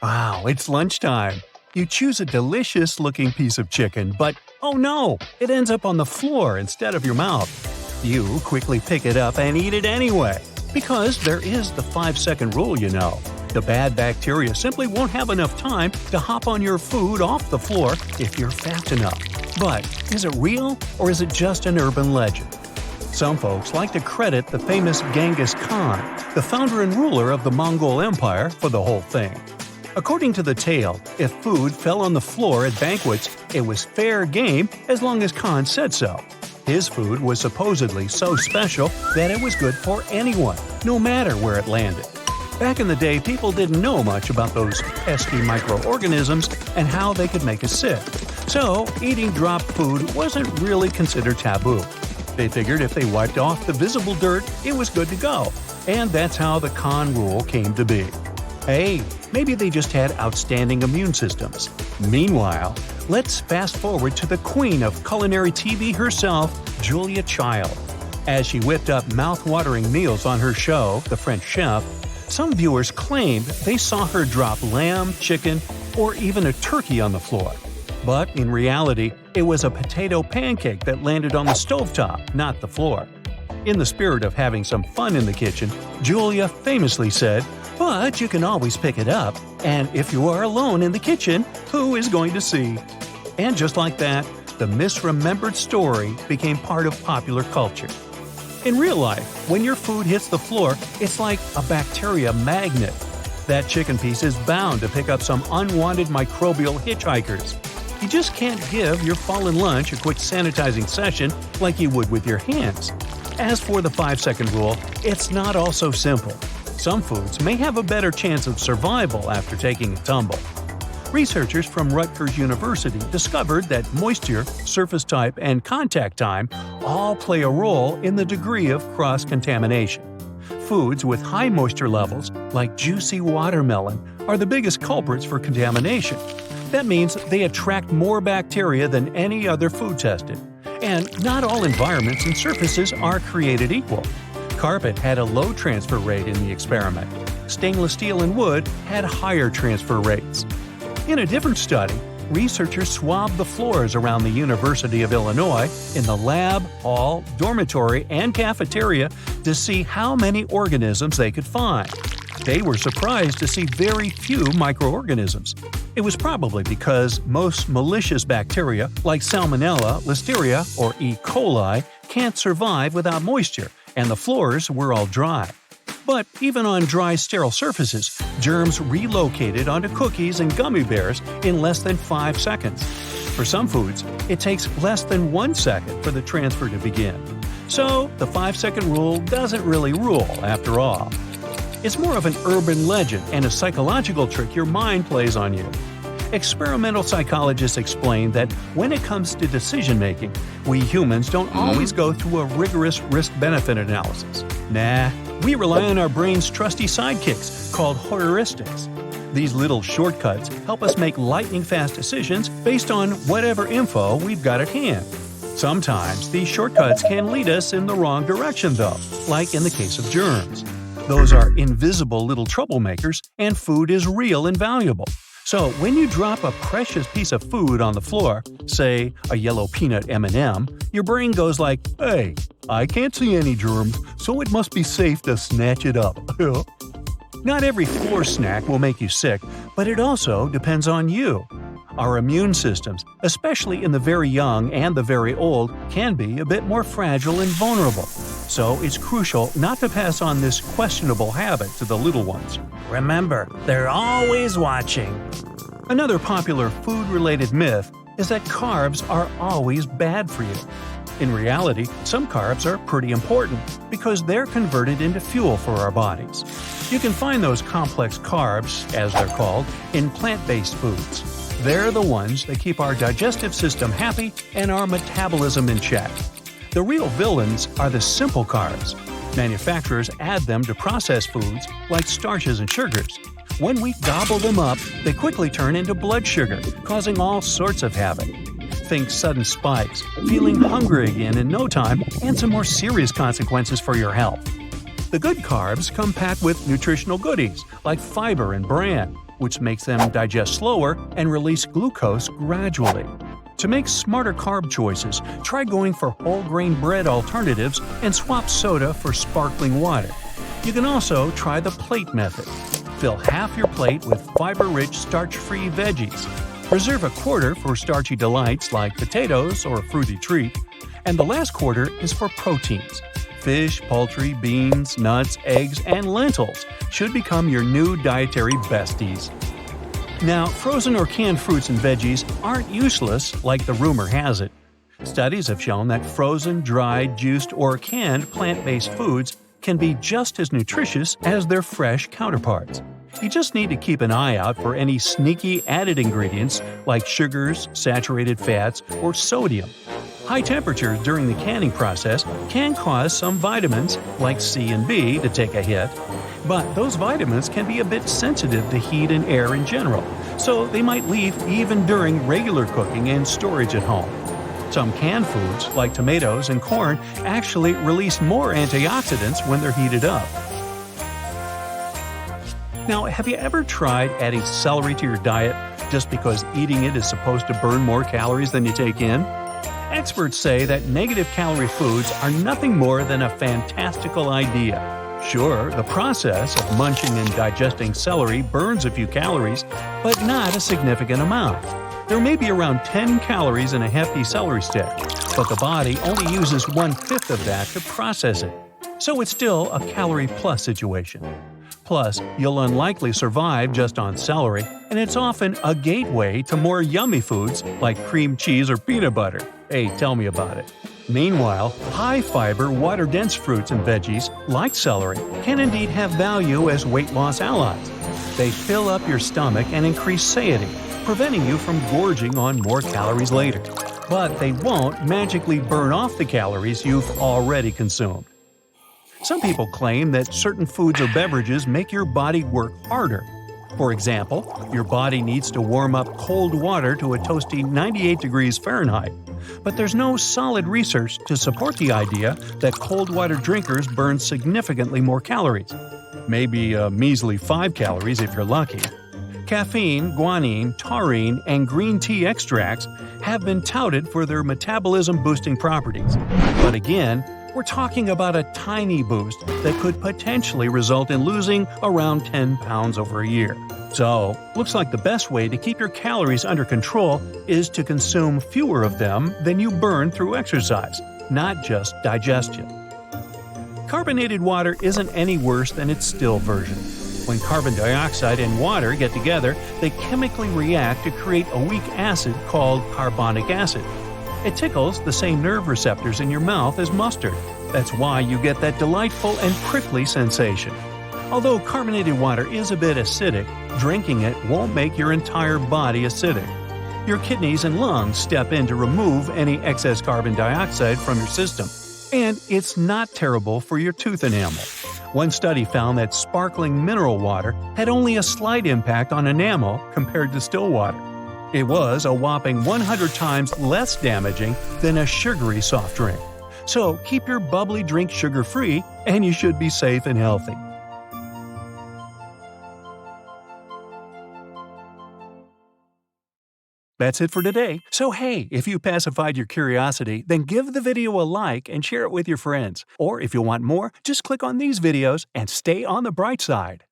Wow, it's lunchtime. You choose a delicious-looking piece of chicken, but oh no, it ends up on the floor instead of your mouth. You quickly pick it up and eat it anyway, because there is the 5-second rule, you know. The bad bacteria simply won't have enough time to hop on your food off the floor if you're fast enough. But is it real, or is it just an urban legend? Some folks like to credit the famous Genghis Khan, the founder and ruler of the Mongol Empire, for the whole thing. According to the tale, if food fell on the floor at banquets, it was fair game as long as Khan said so. His food was supposedly so special that it was good for anyone, no matter where it landed. Back in the day, people didn't know much about those pesky microorganisms and how they could make us sick. So, eating dropped food wasn't really considered taboo. They figured if they wiped off the visible dirt, it was good to go. And that's how the Khan rule came to be. Hey, maybe they just had outstanding immune systems. Meanwhile, let's fast forward to the queen of culinary TV herself, Julia Child. As she whipped up mouth-watering meals on her show, The French Chef, some viewers claimed they saw her drop lamb, chicken, or even a turkey on the floor. But in reality, it was a potato pancake that landed on the stovetop, not the floor. In the spirit of having some fun in the kitchen, Julia famously said, "But you can always pick it up, and if you are alone in the kitchen, who is going to see?" And just like that, the misremembered story became part of popular culture. In real life, when your food hits the floor, it's like a bacteria magnet. That chicken piece is bound to pick up some unwanted microbial hitchhikers. You just can't give your fallen lunch a quick sanitizing session like you would with your hands. As for the 5-second rule, it's not all so simple. Some foods may have a better chance of survival after taking a tumble. Researchers from Rutgers University discovered that moisture, surface type, and contact time all play a role in the degree of cross-contamination. Foods with high moisture levels, like juicy watermelon, are the biggest culprits for contamination. That means they attract more bacteria than any other food tested. And not all environments and surfaces are created equal. Carpet had a low transfer rate in the experiment. Stainless steel and wood had higher transfer rates. In a different study, researchers swabbed the floors around the University of Illinois in the lab, hall, dormitory, and cafeteria to see how many organisms they could find. They were surprised to see very few microorganisms. It was probably because most malicious bacteria like Salmonella, Listeria, or E. coli can't survive without moisture, and the floors were all dry. But even on dry, sterile surfaces, germs relocated onto cookies and gummy bears in less than 5 seconds. For some foods, it takes less than 1 second for the transfer to begin. So, the 5-second rule doesn't really rule after all. It's more of an urban legend and a psychological trick your mind plays on you. Experimental psychologists explain that when it comes to decision-making, we humans don't always go through a rigorous risk-benefit analysis. Nah, we rely on our brain's trusty sidekicks called heuristics. These little shortcuts help us make lightning-fast decisions based on whatever info we've got at hand. Sometimes these shortcuts can lead us in the wrong direction though, like in the case of germs. Those are invisible little troublemakers, and food is real and valuable. So when you drop a precious piece of food on the floor, say a yellow peanut M&M, your brain goes like, "Hey, I can't see any germs, so it must be safe to snatch it up." Not every floor snack will make you sick, but it also depends on you. Our immune systems, especially in the very young and the very old, can be a bit more fragile and vulnerable. So it's crucial not to pass on this questionable habit to the little ones. Remember, they're always watching. Another popular food-related myth is that carbs are always bad for you. In reality, some carbs are pretty important because they're converted into fuel for our bodies. You can find those complex carbs, as they're called, in plant-based foods. They're the ones that keep our digestive system happy and our metabolism in check. The real villains are the simple carbs. Manufacturers add them to processed foods like starches and sugars. When we gobble them up, they quickly turn into blood sugar, causing all sorts of havoc. Think sudden spikes, feeling hungry again in no time, and some more serious consequences for your health. The good carbs come packed with nutritional goodies like fiber and bran. which makes them digest slower and release glucose gradually. To make smarter carb choices, try going for whole grain bread alternatives and swap soda for sparkling water. You can also try the plate method. Fill half your plate with fiber-rich, starch-free veggies. Reserve a quarter for starchy delights like potatoes or a fruity treat, and the last quarter is for proteins. Fish, poultry, beans, nuts, eggs, and lentils should become your new dietary besties. Now, frozen or canned fruits and veggies aren't useless like the rumor has it. Studies have shown that frozen, dried, juiced, or canned plant-based foods can be just as nutritious as their fresh counterparts. You just need to keep an eye out for any sneaky added ingredients like sugars, saturated fats, or sodium. High temperatures during the canning process can cause some vitamins, like C and B, to take a hit. But those vitamins can be a bit sensitive to heat and air in general, so they might leave even during regular cooking and storage at home. Some canned foods, like tomatoes and corn, actually release more antioxidants when they're heated up. Now, have you ever tried adding celery to your diet just because eating it is supposed to burn more calories than you take in? Experts say that negative calorie foods are nothing more than a fantastical idea. Sure, the process of munching and digesting celery burns a few calories, but not a significant amount. There may be around 10 calories in a hefty celery stick, but the body only uses 1/5 of that to process it. So it's still a calorie-plus situation. Plus, you'll unlikely survive just on celery, and it's often a gateway to more yummy foods like cream cheese or peanut butter. Hey, tell me about it. Meanwhile, high-fiber, water-dense fruits and veggies, like celery, can indeed have value as weight loss allies. They fill up your stomach and increase satiety, preventing you from gorging on more calories later. But they won't magically burn off the calories you've already consumed. Some people claim that certain foods or beverages make your body work harder. For example, your body needs to warm up cold water to a toasty 98 degrees Fahrenheit. But there's no solid research to support the idea that cold water drinkers burn significantly more calories. Maybe a measly 5 calories if you're lucky. Caffeine, guanine, taurine, and green tea extracts have been touted for their metabolism-boosting properties. But again, we're talking about a tiny boost that could potentially result in losing around 10 pounds over a year. So, looks like the best way to keep your calories under control is to consume fewer of them than you burn through exercise, not just digestion. Carbonated water isn't any worse than its still version. When carbon dioxide and water get together, they chemically react to create a weak acid called carbonic acid. It tickles the same nerve receptors in your mouth as mustard. That's why you get that delightful and prickly sensation. Although carbonated water is a bit acidic, drinking it won't make your entire body acidic. Your kidneys and lungs step in to remove any excess carbon dioxide from your system. And it's not terrible for your tooth enamel. One study found that sparkling mineral water had only a slight impact on enamel compared to still water. It was a whopping 100 times less damaging than a sugary soft drink. So keep your bubbly drink sugar-free, and you should be safe and healthy. That's it for today. So hey, if you pacified your curiosity, then give the video a like and share it with your friends. Or if you want more, just click on these videos and stay on the bright side.